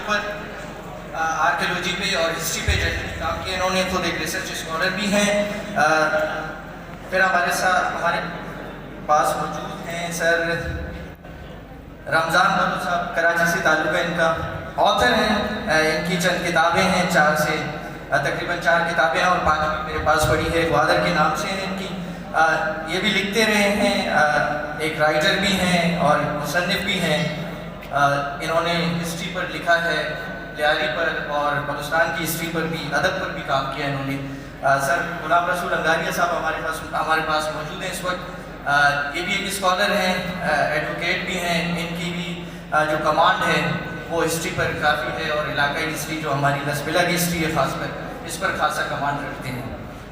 اوپر آرکیولوجی پہ اور ہسٹری پہ جنرلی کام کیا انہوں نے، خود ایک ریسرچ اسکالر بھی ہیں. پھر ہمارے پاس موجود ہیں سر رمضان بلو صاحب، کراچی سے تعلق ہے ان کا، آتھر ہیں. ان کی چند کتابیں ہیں، تقریباً 4 کتابیں ہیں اور 5 میرے پاس پڑھی ہے. گوادر کے نام سے ہیں ان کی. یہ بھی لکھتے رہے ہیں، ایک رائٹر بھی ہیں اور مصنف بھی ہیں. انہوں نے ہسٹری پر لکھا ہے، لیاری پر، اور بلوچستان کی ہسٹری پر بھی، ادب پر بھی کام کیا انہوں نے. سر غلام رسول انگاریہ صاحب ہمارے پاس موجود ہیں اس وقت. یہ بھی ایک اسکالر ہیں، ایڈوکیٹ بھی ہیں. ان کی بھی جو کمانڈ ہے وہ ہسٹری پر کافی ہے، اور علاقائی ہسٹری جو ہماری لسبیلا کی ہسٹری ہے خاص پر، اس پر خاصا کمانڈ رکھتے ہیں.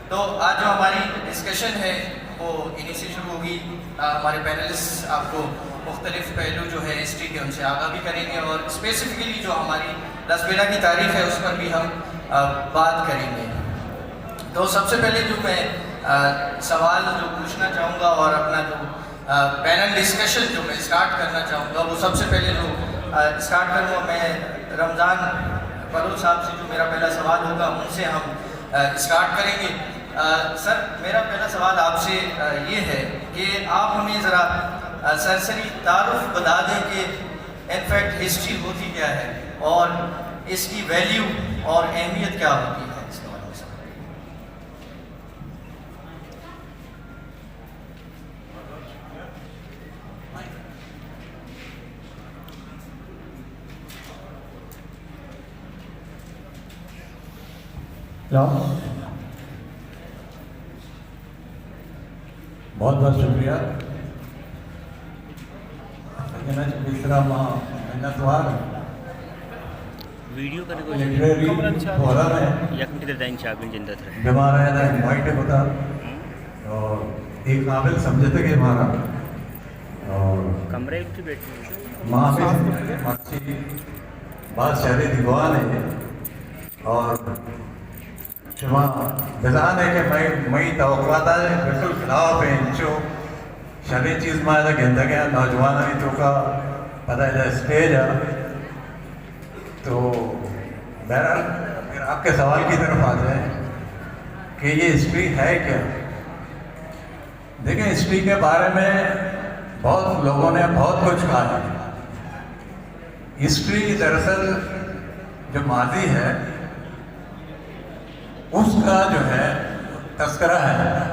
تو آج جو ہماری ڈسکشن ہے وہ انہی سے شروع ہوگی. ہمارے پینلسٹ آپ کو مختلف پہلو جو ہے ہسٹری کے ان سے آگاہ بھی کریں گے، اور اسپیسیفکلی جو ہماری لسبیلا کی تاریخ ہے اس پر بھی ہم بات کریں گے. تو سب سے پہلے جو میں سوال جو پوچھنا چاہوں گا اور اپنا جو پینل ڈسکشن جو میں اسٹارٹ کرنا چاہوں گا، وہ سب سے پہلے جو اسٹارٹ کروں گا میں رمضان بلو صاحب سے. جو میرا پہلا سوال ہوگا ان سے ہم اسٹارٹ کریں گے. سر میرا پہلا سوال آپ سے یہ ہے کہ آپ ہمیں ذرا سرسری تعارف بتا دیں کہ انفیکٹ ہسٹری ہوتی کیا ہے اور اس کی ویلیو اور اہمیت کیا ہوتی ہے. بہت بہت شکریہ. دوسرا ویڈیو کرنے کو فورم ہے ہمارا انوائٹ ہوتا اور ایک قابل سمجھتے کہ ہمارا اور کمرے کی بیٹھی ماں بات شہری دیوان ہے اور شما بزان ہے کہ میں توقعات ہے بالکل خلاف ہے انچو شرعی چیز میں ایسا گندہ گیا نوجوان نہیں تو کا پتہ ہے اسٹیج ہے. تو بہرحال پھر آپ کے سوال کی طرف آ جائیں کہ یہ ہسٹری ہے کیا. دیکھیں ہسٹری کے بارے میں بہت لوگوں نے بہت کچھ کہا ہے. ہسٹری دراصل جو ماضی ہے اس کا جو ہے تذکرہ ہے.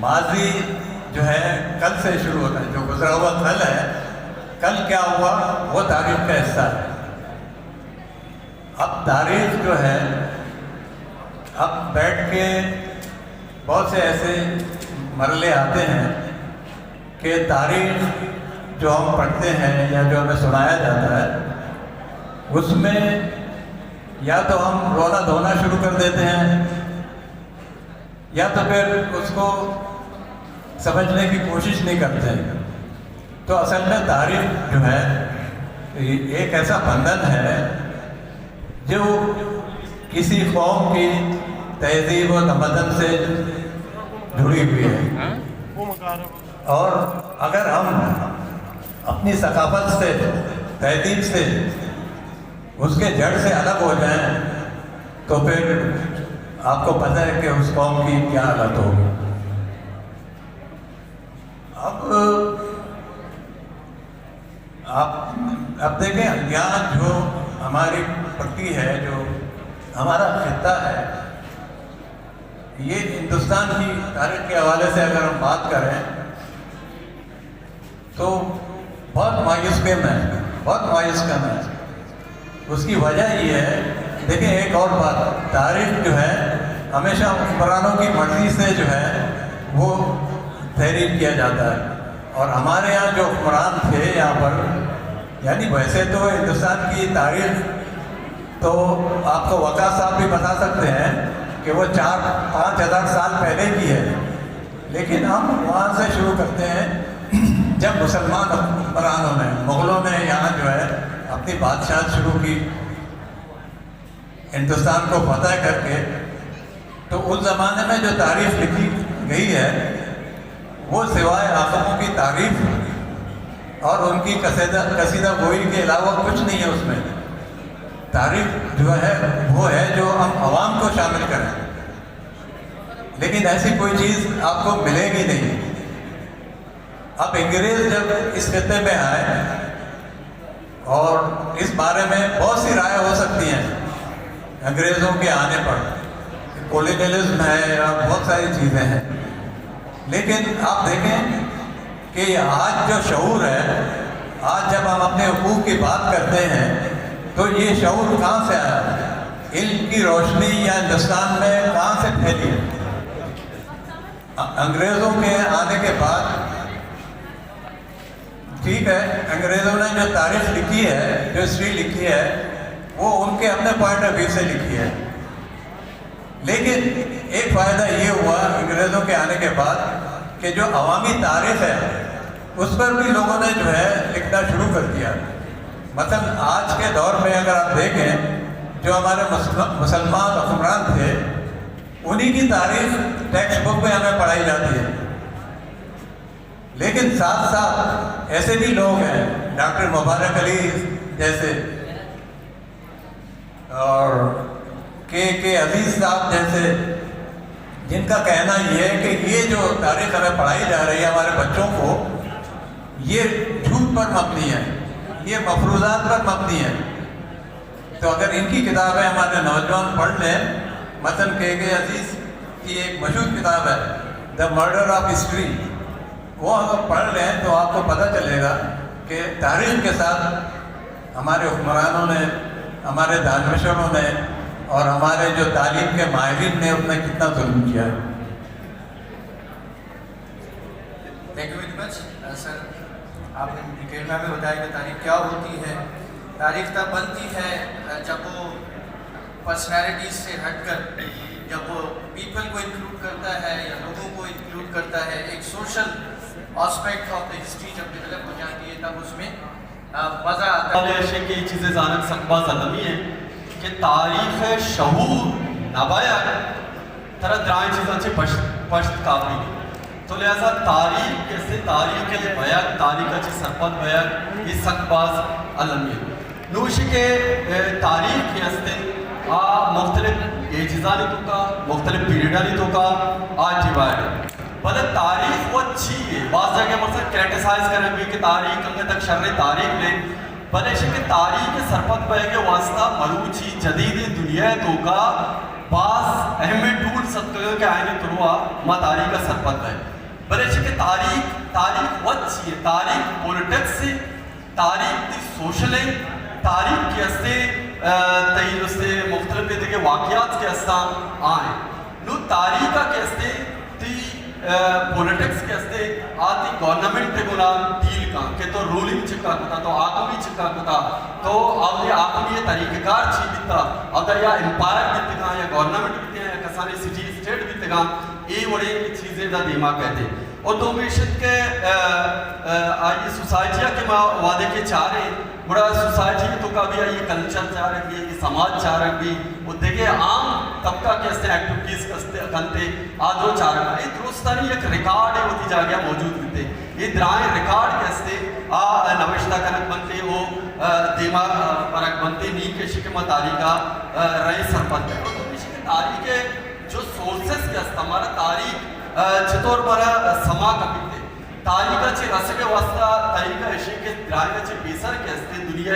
ماضی جو ہے کل سے شروع ہوتا ہے، جو گزرا ہوا کل ہے، کل کیا ہوا وہ تاریخ کا حصہ ہے. اب تاریخ جو ہے اب بیٹھ کے بہت سے ایسے مرحلے آتے ہیں کہ تاریخ جو ہم پڑھتے ہیں یا جو ہمیں سنایا جاتا ہے اس میں یا تو ہم رونا دھونا شروع کر دیتے ہیں یا تو پھر اس کو سمجھنے کی کوشش نہیں کرتے ہیں. تو اصل میں تاریخ جو ہے ایک ایسا بندھن ہے جو کسی قوم کی تہذیب و تمدن سے جڑی ہوئی ہے. اور اگر ہم اپنی ثقافت سے، تہذیب سے، اس کے جڑ سے الگ ہو جائیں تو پھر آپ کو پتہ ہے کہ اس قوم کی کیا حالت ہوگی. اب دیکھیں یہاں جو ہماری پٹی ہے، جو ہمارا خطہ ہے، یہ ہندوستان کی تاریخ کے حوالے سے اگر ہم بات کریں تو بہت مایوس کن ہے. اس کی وجہ یہ ہے، دیکھیں ایک اور بات، تاریخ جو ہے ہمیشہ حکمرانوں کی مرضی سے جو ہے وہ تحریر کیا جاتا ہے. اور ہمارے یہاں جو حکمران تھے یہاں پر، یعنی ویسے تو ہندوستان کی تاریخ تو آپ کو وقا صاحب بھی بتا سکتے ہیں کہ وہ 4-5 ہزار سال پہلے کی ہے، لیکن ہم وہاں سے شروع کرتے ہیں جب مسلمان حکمرانوں نے، مغلوں نے یہاں جو ہے اپنی بادشاہت شروع کی ہندوستان کو فتح کر کے. تو اس زمانے میں جو تاریخ لکھی گئی ہے وہ سوائے آقاؤں کی تعریف اور ان کی قصیدہ گوئی کے علاوہ کچھ نہیں ہے اس میں. تاریخ جو ہے وہ ہے جو ہم عوام کو شامل کریں، لیکن ایسی کوئی چیز آپ کو ملے گی نہیں۔ اب انگریز جب اس خطے میں آئے، اور اس بارے میں بہت سی رائے ہو سکتی ہیں انگریزوں کے آنے پر، کولونیلزم ہے یا بہت ساری چیزیں ہیں، لیکن آپ دیکھیں کہ آج جو شعور ہے، آج جب ہم اپنے حقوق کی بات کرتے ہیں تو یہ شعور کہاں سے آیا؟ علم کی روشنی یا ہندوستان میں کہاں سے پھیلی؟ انگریزوں کے آنے کے بعد ٹھیک ہے، انگریزوں نے جو تاریخ لکھی ہے، جو ہسٹری لکھی ہے، وہ ان کے اپنے پوائنٹ آف ویو سے لکھی ہے، لیکن ایک فائدہ یہ ہوا انگریزوں کے آنے کے بعد کہ جو عوامی تاریخ ہے اس پر بھی لوگوں نے جو ہے لکھنا شروع کر دیا۔ مثلا آج کے دور میں اگر آپ دیکھیں، جو ہمارے مسلمان حکمران تھے، انہی کی تاریخ ٹیکسٹ بک میں ہمیں پڑھائی جاتی ہے، لیکن ساتھ ساتھ ایسے بھی لوگ ہیں، ڈاکٹر مبارک علی جیسے، اور کے عزیز صاحب جیسے، جن کا کہنا یہ ہے کہ یہ جو تاریخ ہمیں پڑھائی جا رہی ہے ہمارے بچوں کو، یہ جھوٹ پر مبنی ہے، یہ مفروضات پر مبنی ہے۔ تو اگر ان کی کتابیں ہمارے نوجوان پڑھ لیں، مثلا کے عزیز کی ایک مشہور کتاب ہے دا مرڈر آف ہسٹری، وہ اگر پڑھ لیں تو آپ کو پتہ چلے گا کہ تاریخ کے ساتھ ہمارے حکمرانوں نے، ہمارے دانشوروں نے اور ہمارے جو تعلیم کے ماہرین نے اس نے کتنا ظلم کیا ہے۔ تھینک یو ویری مچ سر، آپ نے ڈیٹیل میں ہمیں بتایا کہ تاریخ کیا ہوتی ہے۔ تاریخ تب بنتی ہے جب وہ پرسنالٹیز سے ہٹ کر، جب وہ پیپل کو انکلوڈ کرتا ہے یا لوگوں کو انکلوڈ کرتا ہے، ایک social aspect of the history جب ڈیولپ ہو جاتی ہے تب اس میں مزہ آتا ہے۔ ایشیا کی چیزیں زانت سکباز علمی ہے کہ تاریخ شعور نبایا طرح درائیں چیزاں سے پشت کافی نہیں، تو لہذا تاریخ کیسے تاریخ کے بیان، تاریخ اچھی سرپت بیان یہ سکباز علمی ہے۔ نوشی کے تاریخ کے ہستے مختلف اجزانی تو کا، مختلف پیریڈانی تو کا آج ڈیوائڈ ہے، بلے تاریخ وہ اچھی ہے، بعض جگہ مثلا کریٹیسائز کرنے بھی کہ تاریخ انگے تک شرح تاریخ لیں، بلے کہ تاریخ کے سرپت بے کے واسطہ مروچی جدید دنیا تو کا بعض اہم ٹول صدقہ کے آئینے تروا ما تاریخ کا سرپت بے، بلے کہ تاریخ وہ اچھی ہے، تاریخ پولیٹکس ہے، تاریخ دی سوشل ہے، تاریخ کے ہستے تیل اس سے مختلف دیکھے واقعات کے ہستا آئیں، نو تاریخ کے ہستے تی پولیٹکس کے ہستے آتی گورنمنٹ تے گنا ڈیل کا کہ تو رولنگ چکا کتا تو آکمی چکا کتا تو اب یہ آکمی یہ طریقہ کار چی بیتا اب یا امپائر بیتے گا یا گورنمنٹ بیتے ہیں یا کسانی سٹی اسٹیٹ بیتے گا یہ بڑے چیزیں دا دیما کہتے ہیں۔ اور دو میشن کے آئی سوسائٹیہ کے وعدے کے چارے بڑا سوسائٹی تو کا بھی آئی کلچر چاہ رہے بھی، یہ سماج چاہ رہے بھی، وہ دیکھے عام طبقہ کے استے ایکٹیوٹیز کنتے آدھو چاہ رہے ہیں۔ یہ درستانی ایک ریکارڈ ہے ہوتی جا گیا موجود ہوتے، یہ درائیں ریکارڈ کے استے نوشتہ کنک بنتے وہ دیما پرک بنتے نہیں کہ شکمہ تاریخہ رہی سرپت ہے۔ تو شکمہ تاریخ کے جو سورسز کے استا ہمارا تاریخ چطور برا سما کبھی تاریخ چے رسک واسطہ تاریخ اشیاء کے درائے چے بیسر کے استے دنیا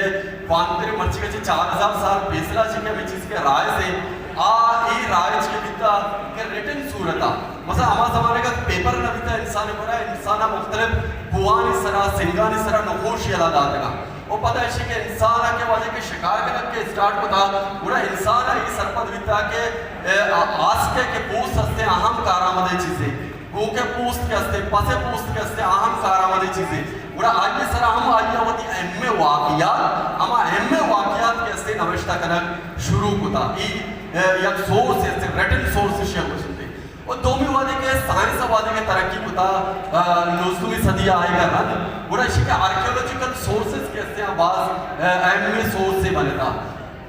پانتر مرچی کے چے 4000 سال بیسرہ چکے میں چیز کے رائے سے ای رائے چکے بیتا کہ ریٹن صورتا مثلا ہمارا زمانے کا پیپر نہ بیتا انسان برا انسانہ مختلف بوانی سرا سنگانی سرا نخوشی علادہ آتا وہ پتہ ہے کہ انسان کے وجہ کے شکار کے اسٹارٹ کو تھا بڑا انسان ہے یہ سرپد بیتا کہ آسکے کے پوست ہستے اہم کارآمدی چیزیں گو کے پوست کے ہستے پسے پوست کے ہستے اہم کارآمدی چیزیں بڑا آئیے سر ہم آئیے ہوتی اہم واقعات ہم اہم واقعات کے ہستے نوشتہ کنک شروع کو تھا یک سورس ہے ریٹن سورس شیئر ہو سکتے اور دومی وعدے کے سائنس وعدے کے ترقی کو تھا 19ویں صدی آئے گا رن بڑا اسی کے آرکیولوجیکل سورسز کے ہستے بعض اہم سورس سے بنے تھا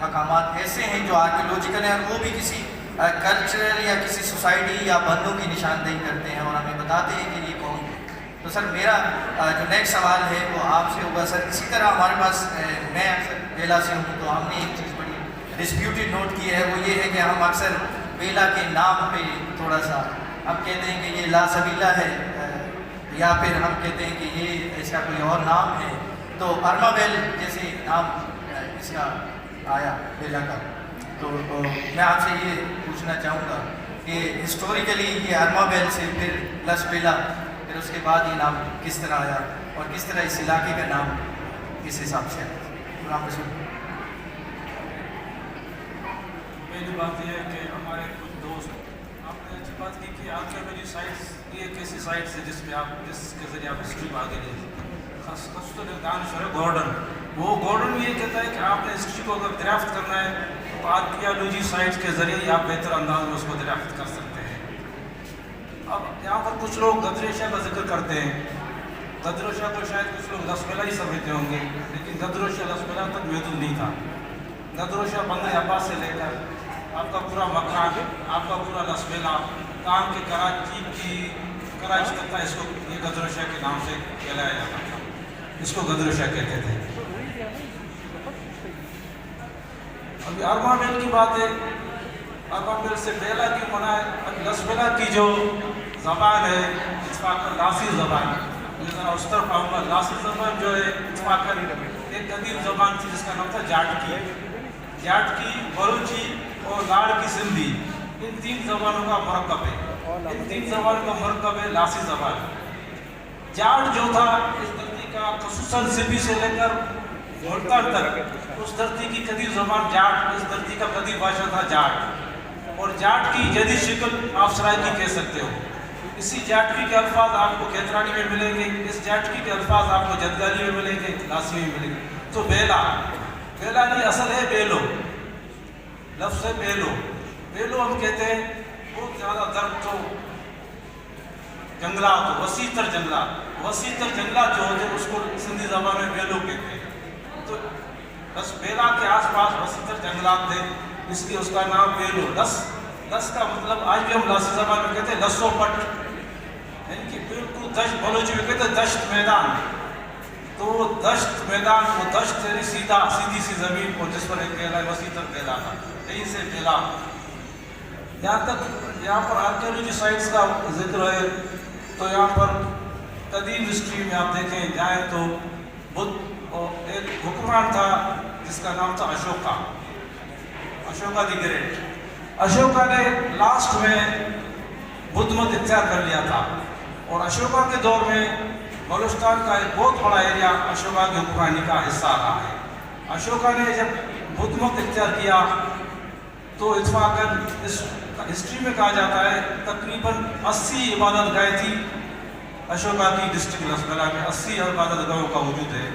مقامات ایسے ہیں جو آرکیولوجیکل ہیں اور وہ بھی کسی کلچرل یا کسی سوسائٹی یا بندوں کی نشاندہی کرتے ہیں اور ہمیں بتاتے ہیں کہ یہ کون ہے. تو سر میرا جو نیکسٹ سوال ہے وہ آپ سے ہوگا. سر اسی طرح ہمارے پاس میں اکثر بیلا سے ہوں تو ہم نے ایک چیز بڑی ڈسپیوٹیڈ نوٹ کی ہے, وہ یہ ہے کہ ہم اکثر بیلا کے نام پہ تھوڑا سا ہم کہتے ہیں کہ یہ لا سبیلا ہے یا پھر ہم کہتے ہیں کہ یہ اس کا کوئی اور نام ہے. تو ارما بیل جیسے نام اس کا آیا بیلا کا, تو میں آپ سے یہ پوچھنا چاہوں گا کہ ہسٹوریکلی یہ ارما بیل سے پھر لس بیلا پھر اس کے بعد یہ نام کس طرح آیا اور کس طرح اس علاقے کا نام کس حساب سے آیا. پہلی بات یہ ہے کہ ہمارے کچھ دوست, آپ نے اچھی بات کی کہ آرکیولوجی سائٹس یہ ایک ایسی سائٹس ہے جس کے ذریعے آپ ہسٹری میں آگے لے خاص دانشور گورڈن, وہ گورڈن بھی یہ کہتا ہے کہ آپ نے ہسٹری کو اگر دریافت کرنا ہے تو آرکیولوجی سائٹس کے ذریعے ہی آپ بہتر انداز میں اس کو دریافت کر سکتے ہیں. اب یہاں پر کچھ لوگ غدر شاہ کا ذکر کرتے ہیں. غدر شاہ کو شاید کچھ لوگ لس بیلا ہی سمجھتے ہوں گے, لیکن غدر شاہ لس بیلا تک محدود نہیں تھا. غدر شاہ بندر عباس سے لے کر آپ کا پورا مکان, آپ کا پورا لس بیلا, کام کے کراچی تک تھا. اس کو یہ غدر شاہ کے نام سے کہلایا جاتا تھا, اس کو غدر شاہ کہتے تھے. ابھی ارما بیل کی بات ہے, ارما بیل سے بیلا کی منع ہے. ابھی لس بیلا کی جو زبان ہے اتفاقاً لاسی زبان, میں ذرا اس طرف آؤں گا. لاسی زبان جو ہے اتفاقاً ایک قدیم زبان تھی جس کا نام تھا جاٹکی. جاٹکی, بلوچی اور لاڑ کی سندھی, ان تین زبانوں کا مرکب ہے. ان تین زبانوں کا مرکب ہے لاسی زبان. جاٹ جو تھا اس دھرتی کا خصوصاً سپی سے لے کر ملتان تک, اس دھرتی کی قدیم زبان جاٹ, اس دھرتی کا قدیم بھاشا تھا جاٹ. اور جاٹ کی جدید شکل آپ سرائکی کہہ سکتے ہو. اسی جاٹکی کے الفاظ آپ کو کھیترانی میں ملیں گے, اس جاٹکی کے الفاظ آپ کو جدگالی میں ملیں گے, لاسی میں ملیں گے. تو بیلا, بیلا کی اصل ہے بیلو, لفظ ہے بیلو. بیلو ہم کہتے ہیں بہت زیادہ درخت ہو, جنگلات ہو, وسیع تر جنگلات. وسیع تر جنگلات جو ہوتے ہیں اس کو سندھی زبان میں بیلو کہتے ہیں. تو لس بیلا کے آس پاس وسیع تر جنگلات تھے, اس لیے اس کا نام بیلو. لس کا مطلب آج بھی ہم لاسی زبان میں کہتے ہیں لسو پٹ, یعنی کہ بالکل دشت, بلوچی میں کہتے ہیں دشت میدان. تو وہ دشت میدان, وہ دشت یعنی سیدھی سی زمین کو جس پر ایک بیلا وسیع تر بیلا تھا, یہیں سے بیلا. یہاں تک یہاں پر آرکیولوجی سائٹس کا ذکر ہے تو یہاں پر قدیم ہسٹری میں آپ دیکھیں جائیں تو بدھ اور ایک حکمران تھا جس کا نام تھا اشوکا, اشوکا دی گریٹ. اشوکا نے لاسٹ میں بدھ مت اختیار کر لیا تھا, اور اشوکا کے دور میں بلوچستان کا ایک بہت بڑا ایریا اشوکا کی حکمرانی کا حصہ رہا ہے. اشوکا نے جب بدھ مت اختیار کیا تو اتفاقاً اس ہسٹری میں کہا جاتا ہے تقریباً 80 عبادت گاہیں تھی اشوکا کی ڈسٹرکٹ لس بیلا میں. 80 عبادت گاہوں کا وجود ہے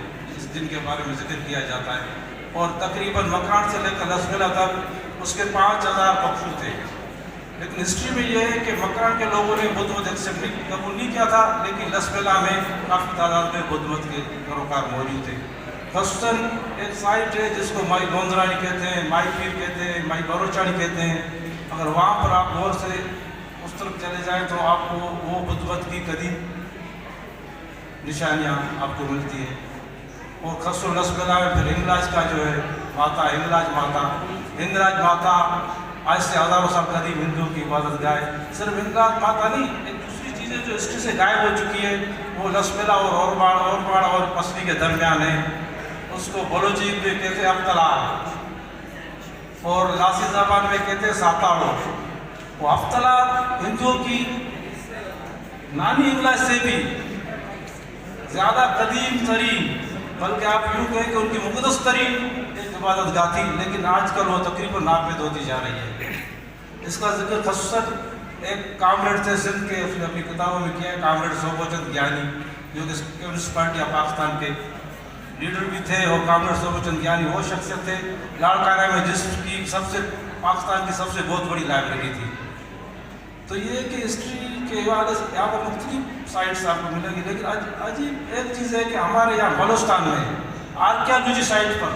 جن کے بارے میں ذکر کیا جاتا ہے. اور تقریباً مکران سے لے کر لس بیلا تک اس کے 5000 بخشو تھے. لیکن ہسٹری میں یہ ہے کہ مکران کے لوگوں نے بدھ مت ایکسیپٹ قبول نہیں کیا تھا, لیکن لس بیلا میں کافی تعداد میں بدھ مت کے پیروکار موجود تھے. خصوصاً ایک سائٹ ہے جس کو مائی گوندرانی کہتے ہیں, مائی پیر کہتے ہیں, مائی بروچانی کہتے ہیں. اگر وہاں پر آپ غور سے اس طرف چلے جائیں تو آپ کو وہ بدھ مت کی قدیم نشانیاں آپ کو ملتی ہیں. اور خصوصاً لس بیلا میں پھر ہنگلاج کا جو ہے ماتا, ہنگلاج ماتا آج سے ہزاروں سال قدیم ہندوؤں کی عبادت گاہ. صرف ہنگلاج ماتا نہیں, ایک دوسری چیزیں جو ہسٹری سے غائب ہو چکی ہے وہ لس بیلا اور باڑ اور پسلی کے درمیان ہے. اس کو بلوچی میں کہتے ہیں افتلا, اور لاسی زبان میں کہتے ہیں ساتاڑو. وہ افتلا ہندوؤں کی نانی ہنگلاج سے بھی زیادہ قدیم ترین, بلکہ آپ یوں کہیں کہ ان کی مقدس ترین ایک عبادت گاہ تھی, لیکن آج کل وہ تقریباً ناپید ہوتی جا رہی ہے. اس کا ذکر خصوصاً ایک کامریڈ تھے سندھ کے, اس نے اپنی کتابوں میں کیا ہے, کامریڈ سوبوچند گیانی, جو کہ کمیونسٹ پارٹی آف پاکستان کے لیڈر بھی تھے. اور کامریڈ سوبوچند گیانی وہ شخصیت تھے لاڑکانہ میں جس کی پاکستان کی سب سے بہت بڑی لائبریری تھی. تو یہ کہ ہسٹری کے حوالے سے یہاں پر مختلف سائٹس آپ کو ملیں گی, لیکن عجیب ایک چیز ہے کہ ہمارے یہاں بلوچستان میں آرکیالوجی سائٹ پر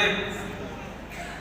1,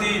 3,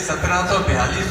1742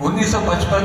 1955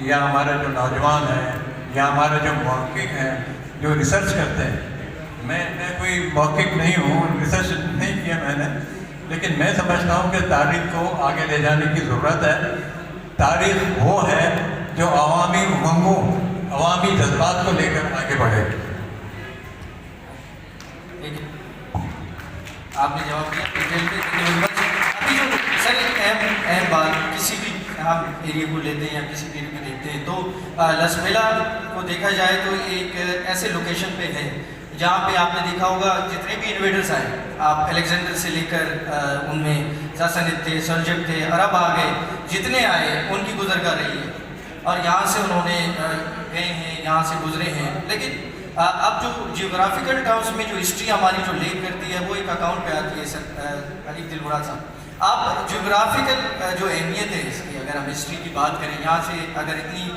یا ہمارے جو نوجوان ہیں یا ہمارے جو محقق ہیں جو ریسرچ کرتے ہیں، میں کوئی محقق نہیں ہوں، ریسرچ نہیں کیا میں نے، لیکن میں سمجھتا ہوں کہ تاریخ کو آگے لے جانے کی ضرورت ہے. تاریخ وہ ہے جو عوامی امنگوں، عوامی جذبات کو لے کر آگے بڑھے. آپ نے جواب دیا ڈیٹیل میں. ابھی جو سر ایک اہم بات، کسی بھی ہم ایریے کو لیتے ہیں یا کسی بھی ایریے کو دیکھتے ہیں تو لسبیلا کو دیکھا جائے تو ایک ایسے لوکیشن پہ ہے جہاں پہ آپ نے دیکھا ہوگا جتنے بھی انویڈرز آئے، آپ الیگزینڈر سے لے کر ان میں ساسنید تھے، سلجک تھے، عرب آ گئے، جتنے آئے ان کی گزرگاہ رہی ہے اور یہاں سے انہوں نے گئے ہیں، یہاں سے گزرے ہیں. لیکن اب جو جیوگرافیکل ٹرمز میں جو ہسٹری ہماری جو لنک کرتی ہے وہ ایک اکاؤنٹ پہ آتی ہے. سر علی دلورا صاحب، آپ جیوگرافیکل جو اہمیت ہے اس کی، اگر ہم ہسٹری کی بات کریں، یہاں سے اگر اتنی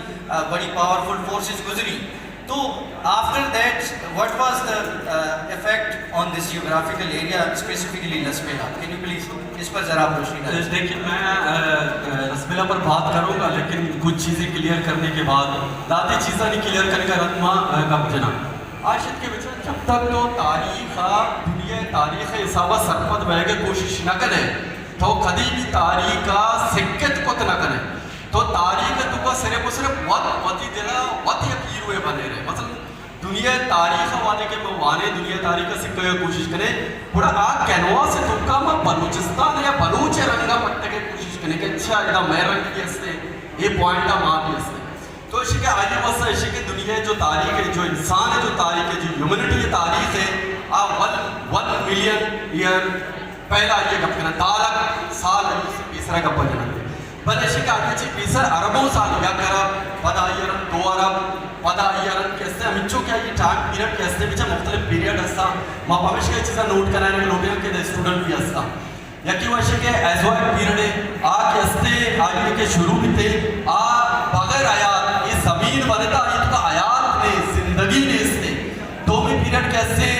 بڑی پاورفل فورسز گزری تو after that what was the effect on this geographical area specifically Lasbela? Can you please اس پر ذرا روشنی ڈالیں؟ دیکھیے میں لسبیلا پر بات کروں گا، لیکن کچھ چیزیں کلیئر کرنے کے بعد داتی چیزیں نہیں کلیئر کرنے کا رتما کب جنا آشد کے بچے جب تک تو تاریخ دنیا تاریخ حسابہ سرپت بہ کے کوشش نہ کرے تو کدی بھی تاریخ کا سکت کو نہ کرے تو تاریخ تو کا صرف و صرف وتی دلا وتی اپیر ہوئے بنے رہے. مثلا دنیا تاریخ وانے کے وانے دنیا تاریخ کا سکے کوشش کرے پورا آگ کینوا سے تو کا میں بلوچستان یا بلوچ رنگا پٹنے کی کوشش کرنے کہ اچھا ایک میں رنگ کی ہستے یہ پوائنٹ ماں بھی ہستے. تو اسی کے آئیے بس اسی کے دنیا جو تاریخ ہے، جو انسان ہے، جو تاریخ ہے، جو ہیومنٹی تاریخ ہے، 1 ملین ایئر پہلا یہ گپ کرنا 2 لاکھ سال تیسرا گپ جنا بل اسی کے آگے چی پیسر عربوں سال یا کرا پدا ایرن 2 عرب پدا ایرن کیسے ہمچو کیا یہ ٹائم پیریڈ کیسے بھی مختلف پیریڈ ہستا ماں پاوش کے چیزیں نوٹ کرائے ہیں لوگوں کے اسٹوڈنٹ بھی ہستا یکی وشے کے ایزوائٹ پیریڈ ہے آگ ہستے آگے کے شروع بھی تھے بغیر آیات یہ زمین بنتا یہ تو آیات نے زندگی نے اس نے دومی پیریڈ کیسے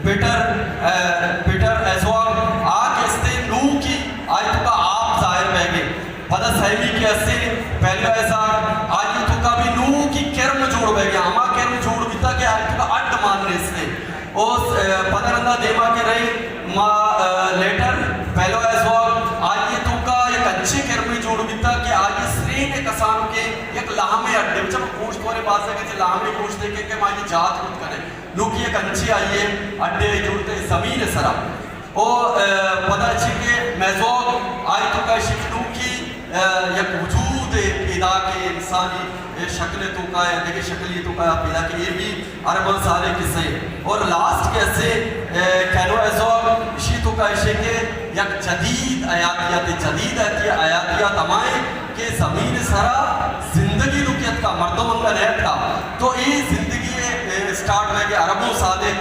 پیٹر ایزوائٹ آگ ہستے نو کی آئی تو کا آپ ظاہر بہ گئے پدا سہمی کیسے پہلے ایسا آئی تو کا بھی نو کی کرم جوڑ بہ گیا ہما کرم جوڑ بھی تھا کہ آئی تو کا اڈ ماننے اس نے پدا رندہ دیما کے رہے لیٹر پہلو ایزوائٹ آئی تو کا ایک اچھے کرم جوڑ بھی تھا کہ آئی سرین کسان کے ایک لاہمے اڈے جب پوچھت ہونے بات ہے کہ لاہمے پوچھ دے کہ ماں یہ جات خود کرے نو کی ایک اچھی آئیے اڈے جوڑتے زمین سرا اور پدا اچھی کہ میزوگ آئی تو کا شکنو کی یک وجود پیدا کے انسانی شکل تو کا یا دیکھے شکلی تو کا پیدا کے یہ بھی عربان سارے کسے اور لاسٹ کیسے کینو ایزوگ اسی تو کا اشے کے یک جدید آیاتیات آیاتیات ہمائیں کہ زمین سارا زندگی رکیت کا مردم انگا نیت کا تو یہ زندگی سٹارٹ میں کہ عربوں سادے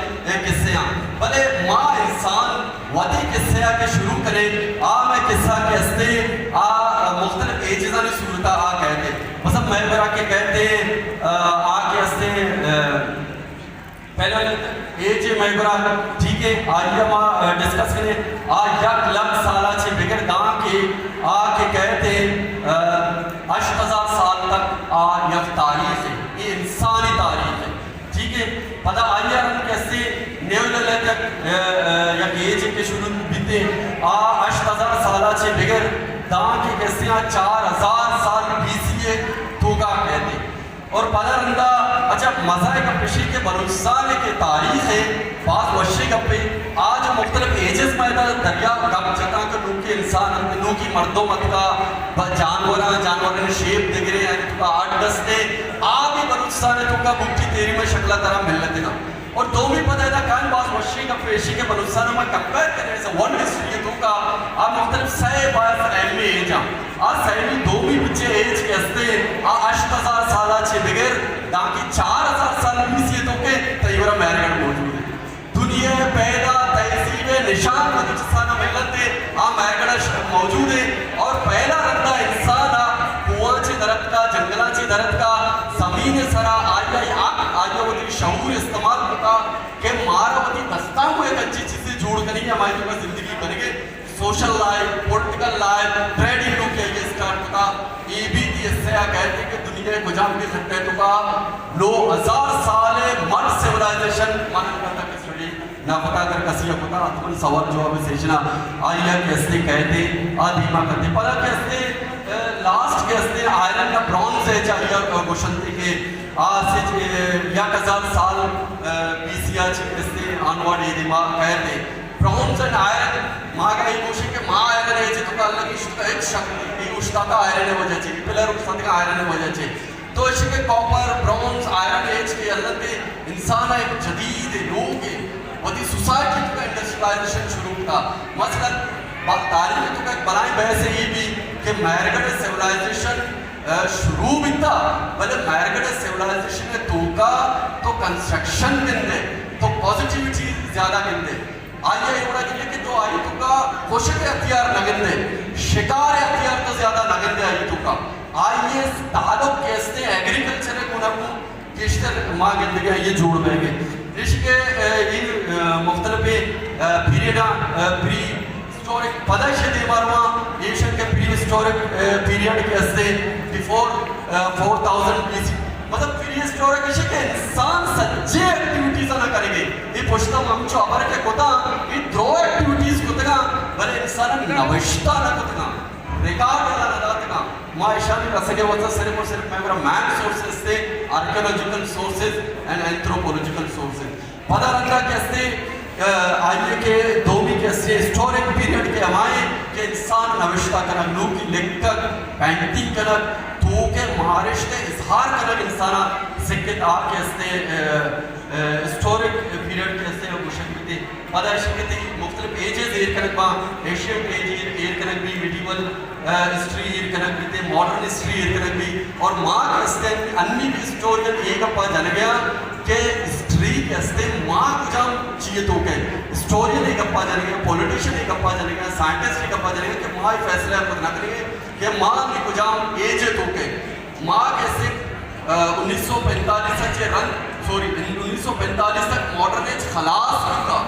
قصے ہیں بلے ماں انسان وادی قصے کے شروع کرے میں قصہ کے ہستے مختلف ایجزانی صورتہ کہتے مثلا میں برا کے کہتے کے ہستے پہلے ایج میں برا ٹھیک ہے آئیے ماں ڈسکس کریں یک لگ سالہ چھے بگر دان کے کہتے 8000 سال تک یک تاریخ ہے یہ انسانی تاریخ ہے ٹھیک ہے پتہ آئیے ہم کیسے نیولے تک یک ایج کے شروع بیتے 8000 سالہ چھے بگر دان کے کیسے 4000 سال بیسیے توگا کہتے اور پتہ رندہ اچھا مزائی کا پشی کے بلوچستان کے تاریخ ہے بعض وشی کا پہ آج مختلف ایجز میں دریا گپ جتا کہ نو کے انسان نو کی مردوں مت کا جانوران شیپ دگرے ہیں تو کا 8-10 دے آبی بلوچستان ہے تو کا بکتی تیری میں شکلہ طرح ملتے گا اور دو بھی پتہ ہے کائن بعض وشی کا پیشی کے بلوچستان میں کمپیر کرنے سے ون ہسٹری تو کا آپ مختلف سہے باعث علمی ایج ہیں آج سہیمی دو بھی بچے ایج کے ہستے 8000 سالہ چھے بگر تاکہ 4000 سال بیسیے تو کے تیورہ میرگڑ موجود ہے دنیا پیدا تہذیب نشان بلوچستان ملتے میرگڑ موجود ہے اور پہلا رندہ انسان کنواں چے درد کا جنگلہ چے درد کا زمین سرا آئیہ وطی شعور استعمال ہوتا کہ مارا وطی دستان کو ایک اچھی چیزیں جوڑ کریں ہماری جو کا زندگی بنے گے social life political life trading لوگ کے یہ سٹارٹ ہوتا یہ بھی یا کہتے کہ دنیا کجام کی خطے تو کا 9000 سال مر سیولائزیشن من کرتا کسی نہ پتا کر کسی پتا اتمن سوال جواب سیچنا آئیا کیسے کہتے آدھیما کرتے پتا کیسے لاسٹ کیسے آئرن کا برونز ہے چاہیے گوشنتی کے آج یا کزار سال بیسیا چکستے آنوار ایدیما کہتے برونز اینڈ آئرن ماں کا یہ گوشن کہ ماں آئرن ہے تو اللہ کی اشتہ ایک شکل یہ اشتہ کا آئرن ہے وجہ چاہیے پلر اشتہ کا آئرن ہے وجہ چاہیے تو اس کے کاپر برونز آئرن ایج کے اللہ کے انسان ایک جدید لوگ ہے وہ دی سوسائٹی کا انڈسٹریلائزیشن شروع تھا مثلا تاریخ تو ایک بنائی بحث یہ بھی کہ میرگڑ سیولائزیشن شروع بھی تھا بلے میرگڑ سیولائزیشن میں تو کنسٹرکشن گندے تو پوزیٹیوٹی زیادہ گندے آئیے ایوڑا گندے کہ تو آئی تو کا کوشک ہتھیار نگندے شکار ہتھیار تو زیادہ نگندے آئی تو کا آئیے تعلق کیسے ایگریکلچر کو کشتر ماں گندگی آئیے جوڑ بے گے اس کے مختلف پیریڈا پری ہسٹورک پدش دیمارواں ایشن کے پری ہسٹورک پیریڈ کے اسے بیفور 4000 BC مطلب پری ہسٹورک ایشن کے انسان سچے ایکٹیویٹیز نہ کریں گے یہ پوچھتا ہوں ہم چوابر کے کوتا یہ دو ایکٹیویٹیز کوتا گا بلے انسان نوشتہ نہ کوتا گا ریکارڈ اللہ نہ داتا گا ماں ایشانی رسگے وزا صرف اور صرف میں مین سورسز سے archaeological sources and anthropological sources پدہ رنگا کیسے آئیے کے دومی کیسے ہسٹورک پیریڈ کے ہمائیں کہ انسان نوشتہ کرنا لوگ کی لکھ کر پینٹنگ کرنا تو کے مہارش کے اظہار کرنا انسانا سکت آپ کیسے ہسٹورک پیریڈ کیسے مشکل تھے پدہ شکتے مختلف ایجز ایر کنک با ایشین ایج ایر کنک بھی میڈیول ہسٹری ایر کنک بھی تھے ماڈرن ہسٹری ایر کنک بھی اور ماں کیسے انہی بھی ہسٹورین ایک اپا جن گیا کہ ہسٹری کیسے ماں کجام چیئے تو کہ ہسٹورین ایک اپا جن گیا پولیٹیشن ایک اپا جن گیا سائنٹسٹ ایک اپا جن گیا کہ ماں فیصلہ خود نہ کریں گے کہ ماں کی کجام ایج تو کہ ماں کیسے 1945 سے رنگ 1945 تک ماڈرن ایج خلاص ہوگا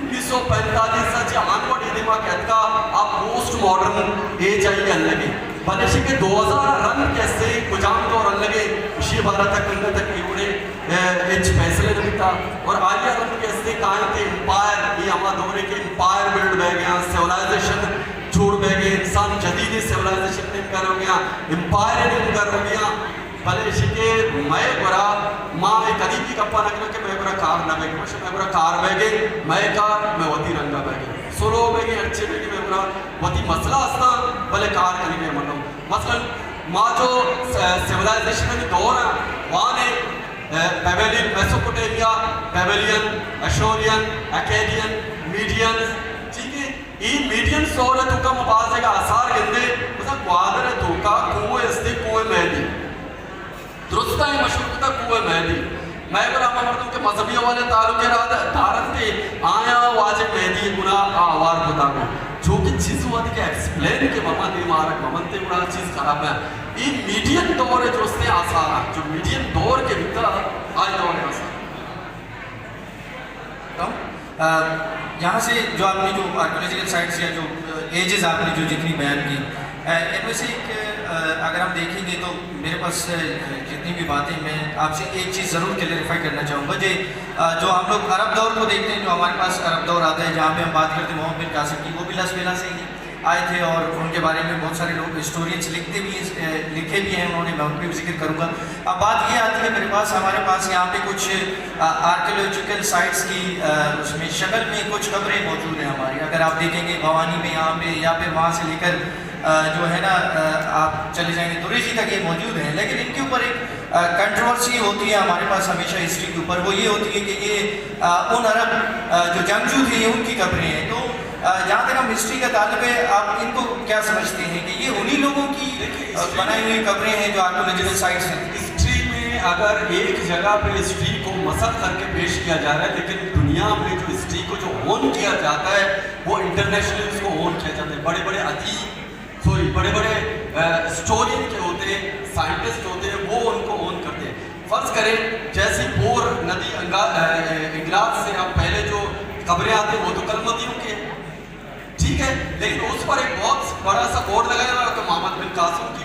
1945 سے آنوڑ ایدیما کہتا آپ پوسٹ ماڈرن ایج آئیے لگے بلشی کے 2000 رن کیسے کجام دو رن لگے اسی بارہ تک انگا تک ایوڑے ایج فیصلے نبیتا اور آئیہ رن کیسے کائیں تھے امپائر یہ ہما دورے کے امپائر بلڈ بے گیا سیولائزیشن چھوڑ بے گئے انسان جدیدی سیولائزیشن نے کر ہو گیا امپائر نے کر ہو گیا بلشی کے میں برا ماں ایک قدیمی کپا نکلا کہ میں برا کار نہ بے گئے میں برا کار بے گئے میں کار میں وطی رنگا بے گئے سولو بے گئے اچھے بے گئے میں برا وطی مسئلہ ہستا بلے کار کرنے گئے منو مثلا ماں جو سیولائزیشن میں دور ہے وہاں نے بیبیلین میسوپوٹیمیا بیبیلین اشورین اکیڈین میڈین ٹھیک ہے یہ میڈین سور ہے تو کا مباحثے کا آثار گندے مثلا قوادر ہے تو کا کوئے استے کوئے مہدی درستہ ہی مشہور تھا کوئے مہدی میں برا مردوں کے مذہبی والے تعلق دارت تھے آیا واجب مہدی گناہ آوار بتا گو جو کہ چیز ہوا تھی کہ ایکسپلین کے ماما دی مارک ممنتے بڑا چیز خراب ہے یہ میڈین دور ہے جو اس نے آسان ہے جو میڈین دور کے بھیتا آج دور ہے آسان یہاں سے جو آپ نے جو آرکیولوجیکل سائٹس یا جو ایجز آپ نے جو جتنی بیان کی ان میں سے اگر ہم دیکھیں گے تو میرے پاس جتنی بھی باتیں میں آپ سے ایک چیز ضرور کلیریفائی کرنا چاہوں گا جو ہم لوگ عرب دور کو دیکھتے ہیں جو ہمارے پاس عرب دور آتا ہے جہاں پہ ہم بات کرتے ہیں محمد بن قاسم کی وہ بھی لاس ویلا سے ہی آئے تھے اور ان کے بارے میں بہت سارے لوگ ہسٹورینس لکھے بھی ہیں انہوں نے میں ان پہ بھی ذکر کروں گا اب بات یہ آتی ہے میرے پاس ہمارے پاس یہاں پہ کچھ آرکیولوجیکل سائٹس کی اس میں شکل میں کچھ قبریں موجود ہیں ہماری اگر آپ دیکھیں گے بھوانی میں یہاں پہ یا پھر وہاں سے لے کر جو ہے نا آپ چلے جائیں گے دوریجی تک یہ موجود ہیں لیکن ان کے اوپر ایک کنٹروورسی ہوتی ہے ہمارے پاس ہمیشہ ہسٹری کے اوپر وہ یہ ہوتی ہے کہ یہ ان عرب جو جنگجو تھے یہ ان کی قبریں ہیں تو جہاں تک ہم ہسٹری کا تعلق ہے آپ ان کو کیا سمجھتے ہیں کہ یہ انہی لوگوں کی بنائی ہوئی قبریں ہیں جو آرکیولوجیکل سائٹس ہیں ہسٹری میں اگر ایک جگہ پہ ہسٹری کو مسخ کر کے پیش کیا جا رہا ہے لیکن دنیا میں جو ہسٹری کو جو اون کیا جاتا ہے وہ انٹرنیشنل اس کو اون کیا جاتا ہے بڑے بڑے ادیب بڑے بڑے ہسٹورین کے ہوتے ہیں سائنٹسٹ ہوتے ہیں وہ ان کو اون کرتے ہیں فرض کریں جیسی پور ندی انگلاز سے اب پہلے جو قبریں آتے ہیں وہ تو کلمدیوں کے ٹھیک ہے لیکن اس پر ایک بہت بڑا سا بورڈ لگایا ہوا ہے کہ محمد بن قاسم کی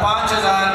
5000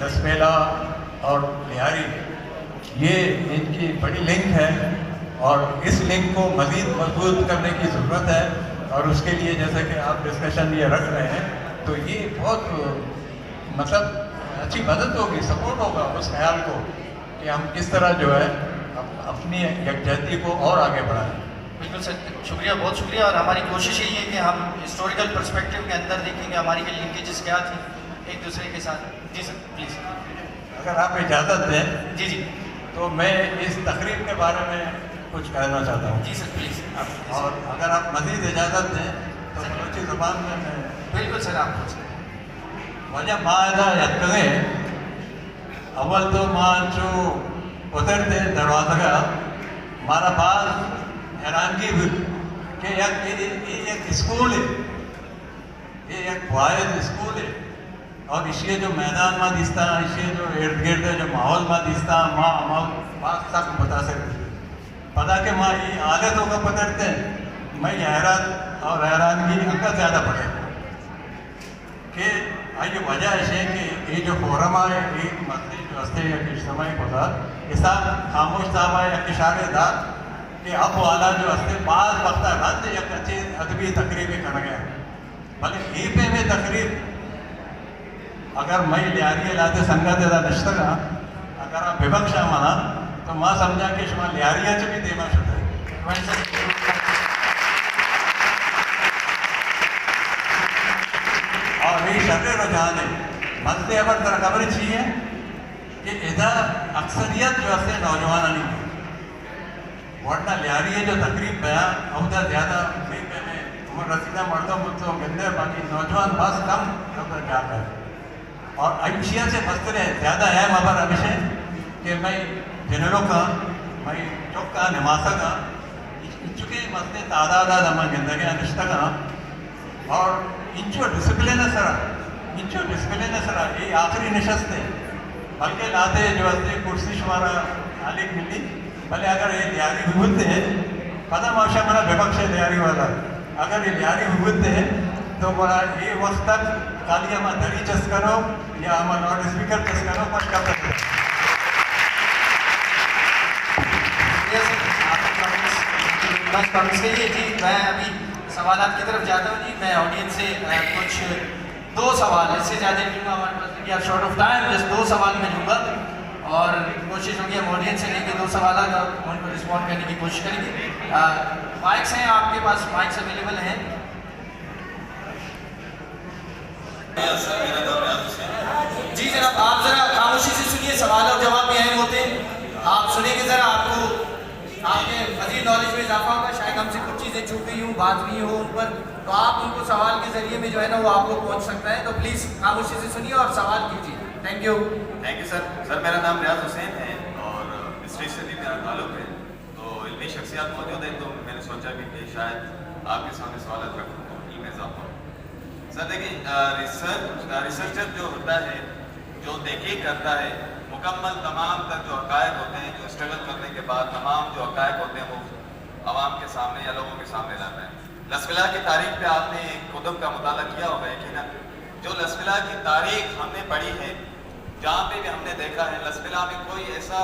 لسبیلا اور لیاری یہ ان کی بڑی لنک ہے اور اس لنک کو مزید مضبوط کرنے کی ضرورت ہے اور اس کے لیے جیسا کہ آپ ڈسکشن یہ رکھ رہے ہیں تو یہ بہت مطلب اچھی مدد ہوگی، سپورٹ ہوگا اس خیال کو کہ ہم کس طرح جو ہے اپنی یکجہتی کو اور آگے بڑھائیں۔ بالکل سر، شکریہ، بہت شکریہ، اور ہماری کوشش یہی ہے کہ ہم ہسٹوریکل پرسپیکٹیو کے اندر دیکھیں کہ ہماری لنکیجز کیا تھیں ایک دوسرے کے ساتھ۔ جی سر پلیز۔ اگر آپ اجازت دیں جی جی تو میں اس تقریب کے بارے میں کچھ کہنا چاہتا ہوں، جی سر پلیز آپ، اور اگر آپ مزید اجازت دیں تو بلوچی زبان میں بالکل سر آپ پوچھ سکتے ہیں۔ وجہ معاہدہ یتکنے اول تو ماں جو اترتے دروازہ کا ہمارا بعض حیرانگی ہوئی کہ یہ ایک اسکول ہے، یہ ایک واحد اسکول ہے اور اس کے جو میدان میں دیستا اس کے جو ارد گرد جو ماحول میں دیستا ماں بات تک بتا سکتے پتا کہ ماں یہ عادتوں کا پکڑتے ہیں میں یہ حیرت اور حیرانگی انکا زیادہ پڑے کہ یہ وجہ ہے کہ یہ جو فورم ہے یہ مسجد جو ہستے یا اجتماعی کو تھا یہ سب خاموش صاحب ہے یا اشارے دار کہ اب والا جو ہستے بعض وقت رد یا کچھ ادبی تقریبی کر گیا بلکہ یہ پہ میں تقریب اگر میں لیاری علاقے سنگت ادا نشتہ گا اگر آپ ببخشا مانا تو ماں سمجھا کہ شما لیاریہ چ بھی دیما شدہ ہے۔ اور یہ شر رجحان ہے مسئلے ابر طرح خبر چاہیے کہ ادھر اکثریت جو ہے نوجوان نہیں ورنہ لیاری جو تقریب بیان عہدہ زیادہ میں عمر رسیدہ مردوں مردوں گندے باقی نوجوان بس کم خبر جاتا ہے اور ایشیا سے مسئلے زیادہ ہے مبر ہمیشہ کہ میں جنروں کا میں چوک کا نماسا کا چونکہ مسئلے تعداد ہمیں گندگی نشتہ کا اور انچو ڈسپلن سرا یہ آخری نشست ہے بلکہ لاتے جو ہے کرسی شمارا خالی ملی بھلے اگر یہ لیاری ہوتے ہیں پتہ ماشا میرا ببخش ہے لیاری والا اگر یہ لیاری ہوتے ہیں تو بڑا یہ وقت تک خالی ہمیں دری چس کرو یا ہمیں لاؤڈ اسپیکر چس کرو کچھ کر سکتے ہیں۔ بس پرمیس کریے جی میں ابھی سوالات کی طرف جاتا ہوں۔ جی میں آڈینس سے کچھ 2 سوال اس سے زیادہ لوں گا، ہمارے پاس یا شارٹ آف ٹائم جس 2 سوال میں لوں گا اور کوشش ہوگی ہم آڈینس سے لے کے 2 سوالات اور ان کو رسپونڈ کرنے کی کوشش کریں گے۔ مائکس ہیں آپ کے پاس، مائکس اویلیبل ہیں؟ جی جناب آپ ذرا خاموشی سے سنیے، سوال اور جواب بھی اہم ہوتے ہیں، آپ سنیں گے ذرا آپ کو آپ کے مزید نالج میں اضافہ ہوگا، شاید ہم سے کچھ چیزیں چھوٹ گئی ہوں، بات نہیں ہو ان پر تو آپ ان کو سوال کے ذریعے میں جو ہے نا وہ آپ کو پہنچ سکتا ہے، تو پلیز خاموشی سے سنیے اور سوال کیجیے۔ تھینک یو سر میرا نام ریاض حسین ہے اور ہسٹری سے بھی میرا تعلق ہے، تو علمی شخصیات موجود ہیں تو میں نے سوچا کہ شاید آپ کے سامنے سوالات رکھوں تو علم اضافہ ہو۔ سر دیکھیں ریسرچر جو ہوتا ہے جو تحقیق کرتا ہے مکمل تمام تک جو حقائق ہوتے ہیں جو اسٹرگل کرنے کے بعد تمام جو حقائق ہوتے ہیں وہ عوام کے سامنے یا لوگوں کے سامنے لاتا ہے۔ لسبلا کی تاریخ پہ آپ نے کتب کا مطالعہ کیا ہوگا یقیناً، جو لسبلا کی تاریخ ہم نے پڑھی ہے جہاں پہ بھی ہم نے دیکھا ہے لسبلا میں کوئی ایسا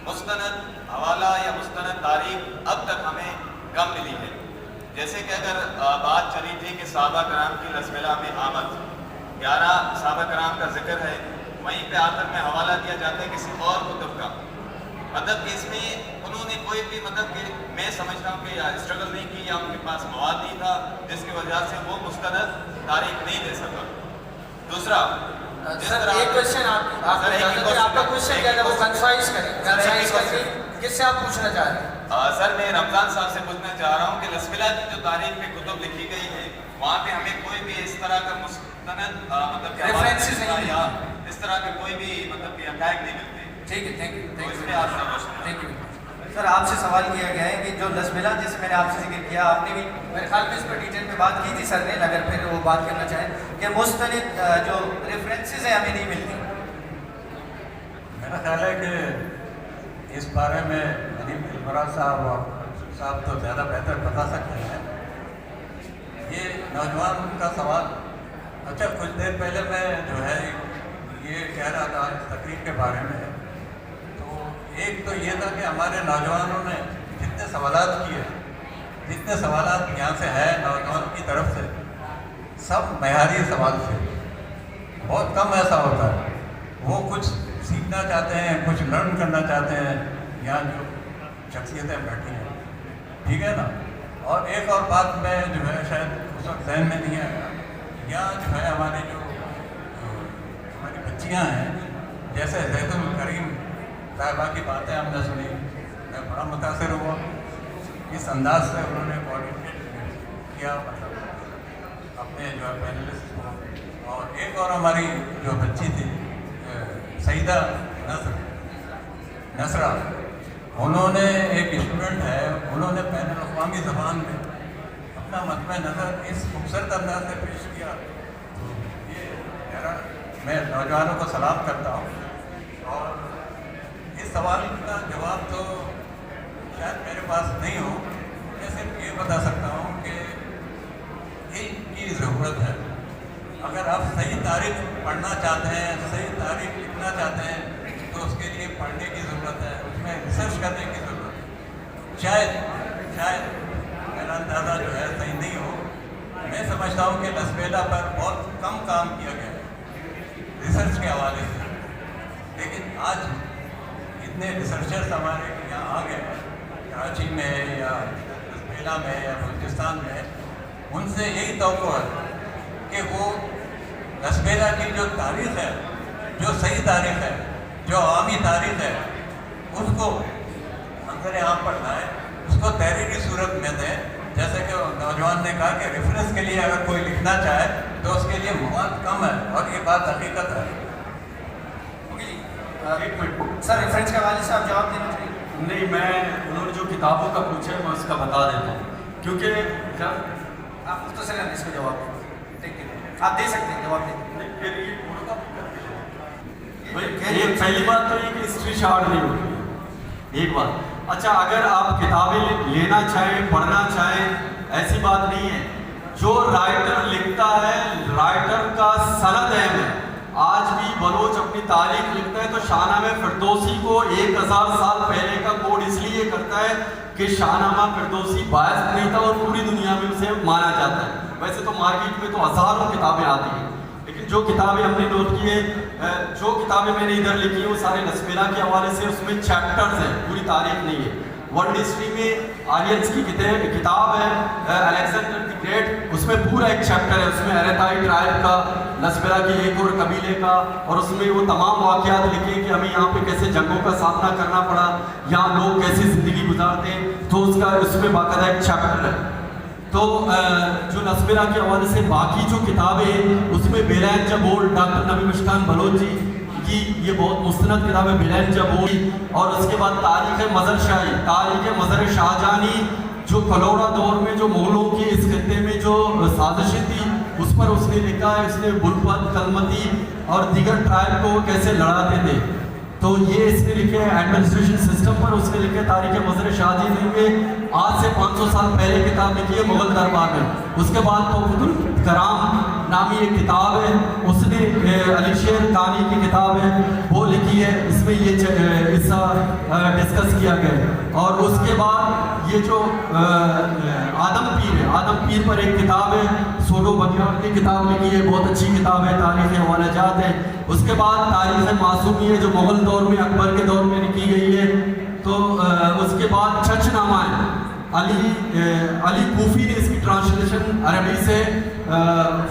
مستند حوالہ یا مستند تاریخ اب تک ہمیں کم ملی ہے۔ جیسے کہ اگر بات چلی تھی کہ صحابہ کرام کی لسبلا میں آمد، 11 صحابہ کرام کا ذکر ہے، وہیں پہ آخر میں حوالہ دیا جاتا ہے کسی اور کتب کا، مطلب کہ اس میں انہوں نے کوئی بھی مطلب کہ میں سمجھتا ہوں کہ یا اسٹرگل نہیں کی یا ان کے پاس مواد نہیں تھا جس کی وجہ سے وہ مستند تاریخ نہیں دے سکا۔ دوسرا سر ایک کوشچن آپ کا کوشچن کیا تھا وہ کنسائز کریں، کنسائز کر کے کس سے آپ پوچھنا چاہ رہے ہیں؟ سر میں رمضان صاحب سے پوچھنا چاہ رہا ہوں کہ لسبلا کی جو تاریخ میں کتب لکھی گئی ہے وہاں پہ ہمیں کوئی بھی اس طرح کا مستند مطلب کہ ریفرنسز نہیں یا اس طرح کے کوئی بھی مطلب کہ حقائق نہیں ملتے۔ ٹھیک ہے، تھینک یو، اس میں آپ کا روشن تھینک یو۔ سر آپ سے سوال کیا گیا ہے کہ جو لسبلا جیسے میں نے آپ سے ذکر کیا، آپ نے بھی میرے خیال میں اس پر ڈیٹیل میں بات کی تھی سر نے، اگر پھر وہ بات کرنا چاہیں کہ مستند جو ریفرنسز ہیں ہمیں نہیں ملتی۔ میرا خیال ہے کہ اس بارے میں ندیم البراز صاحب اور صاحب تو زیادہ بہتر بتا سکتے ہیں۔ یہ نوجوان کا سوال، اچھا کچھ دیر پہلے میں جو ہے یہ کہہ رہا تھا اس تقریب کے بارے میں. تو ایک تو یہ تھا کہ ہمارے نوجوانوں نے جتنے سوالات کیے، جتنے سوالات یہاں سے ہے نوجوان کی طرف سے، سب معیاری سوال تھے. بہت کم ایسا ہوتا ہے وہ کچھ سیکھنا چاہتے ہیں، کچھ لرن کرنا چاہتے ہیں. یہاں جو شخصیتیں بیٹھی ہیں، ٹھیک ہے نا. اور ایک اور بات میں جو ہے شاید اس وقت ذہن میں نہیں آیا، یہاں جو ہے ہماری بچیاں ہیں، جیسے زید الکریم صاحبہ کی باتیں ہم نے سنی، میں بڑا متاثر ہوا. اس انداز سے انہوں نے کوآرڈینیٹ کیا مطلب اپنے جو ہے پینلسٹ کو. اور ایک اور ہماری جو بچی تھی سعیدہ نصرہ، انہوں نے ایک اسٹوڈنٹ ہے، انہوں نے بین الاقوامی زبان میں اپنا مطلب نظر اس خوبصورت انداز سے پیش کیا. یہ میرا، میں نوجوانوں کو سلام کرتا ہوں. اور اس سوال کا جواب تو شاید میرے پاس نہیں ہو، میں صرف یہ بتا سکتا ہوں کہ علم کی ضرورت ہے. اگر آپ صحیح تاریخ پڑھنا چاہتے ہیں، صحیح تاریخ لکھنا چاہتے ہیں، تو اس کے لیے پڑھنے کی ضرورت ہے، اس میں ریسرچ کرنے کی ضرورت ہے. شاید میرا اندازہ جو ہے صحیح نہیں ہو. میں سمجھتا ہوں کہ لسبیلا پر بہت کم کام کیا گیا ہے ریسرچ کے حوالے سے. لیکن آج اتنے ریسرچرس ہمارے یہاں آ گئے کراچی میں یا لسبیلا میں یا بلوچستان میں، ان سے یہی توقع ہے کہ وہ لسبیلا کی جو تاریخ ہے، جو صحیح تاریخ ہے، جو عوامی تاریخ ہے، اس کو منظر عام پر لائیں، اس کو تحریری صورت میں دیں. جیسے کہ نوجوان نے کہا کہ ریفرنس کے لیے اگر کوئی لکھنا چاہے تو اس کے لیے مواد کم ہے، اور یہ بات حقیقت ہے. ایک منٹ سر، ریفرنس کے حوالے سے آپ جواب دینا چاہیے؟ نہیں، میں انہوں نے جو کتابوں کا پوچھا ہے میں اس کا بتا دیتا ہوں، کیونکہ آپ مختصراً اس کو جواب دیں. آپ دے سکتے ہیں جواب دیں. پہلی بات تو یہ کہ ہسٹری شارٹ نہیں ہوتی، ایک بات. اچھا، اگر آپ کتابیں لینا چاہیں، پڑھنا چاہیں، ایسی بات نہیں ہے. جو رائٹر لکھتا ہے، رائٹر کا سند اہم ہے. آج بھی بلوچ اپنی تاریخ لکھتا ہے تو شاہنامہ فردوسی کو 1000 سال پہلے کا کوڈ اس لیے کرتا ہے کہ شاہنامہ فردوسی باعث نہیں تھا اور پوری دنیا میں اسے مانا جاتا ہے. ویسے تو مارکیٹ میں تو ہزاروں کتابیں آتی ہیں، لیکن جو کتابیں ہم نے نوٹ کی ہیں، جو کتابیں میں نے ادھر لکھی ہیں وہ سارے لسبیلا کے حوالے سے، اس میں چیپٹرز ہیں، پوری تاریخ نہیں ہے. ورلڈ ہسٹری میں آریئنس کی کتاب ہے الیگزینڈر دی گریٹ، اس میں پورا ایک چیپٹر ہے، اس میں ایریتھائی ٹرائب کا، لسبیلا کے ایک اور قبیلے کا، اور اس میں وہ تمام واقعات لکھے کہ ہمیں یہاں پہ کیسے جنگوں کا سامنا کرنا پڑا، یہاں لوگ کیسی زندگی گزارتے ہیں. تو اس میں باقاعدہ ایک چیپٹر ہے. تو جو لسبیلا کے حوالے سے باقی جو کتابیں ہیں، اس میں بیلین جبول، ڈاکٹر نبی مشکان بلوچ جی کی یہ بہت مستند کتاب ہے بیلین جبول. اور اس کے بعد تاریخ مظہر شاہی، تاریخ مظہر شاہجہانی، جو کلوڑا دور میں جو مغلوں کی اس خطے میں جو سازشیں تھی اس پر اس نے لکھا ہے. اس نے بلپت، کلمتی اور دیگر ٹرائب کو کیسے لڑاتے تھے، تو یہ اس نے لکھے ہیں. ایڈمنسٹریشن سسٹم پر اس نے لکھے تاریخ مظہر شاہجہانی میں آج سے 500 سال پہلے کتاب لکھی ہے مغل دربار میں. اس کے بعد توفیق الکرام نامی ایک کتاب ہے، اس نے علی شیر کانی کی کتاب ہے وہ لکھی ہے، اس میں یہ حصہ ڈسکس کیا گیا ہے. اور اس کے بعد یہ جو آدم پیر ہے، آدم پیر پر ایک کتاب ہے، سوڈو بگیار کی کتاب لکھی ہے، بہت اچھی کتاب ہے، تاریخ حوالہ جات ہے. اس کے بعد تاریخ معصومی ہے جو مغل دور میں، اکبر کے دور میں لکھی گئی ہے. تو اس کے بعد چھچ نامہ ہے، علی کوفی نے اس کی ٹرانسلیشن عربی سے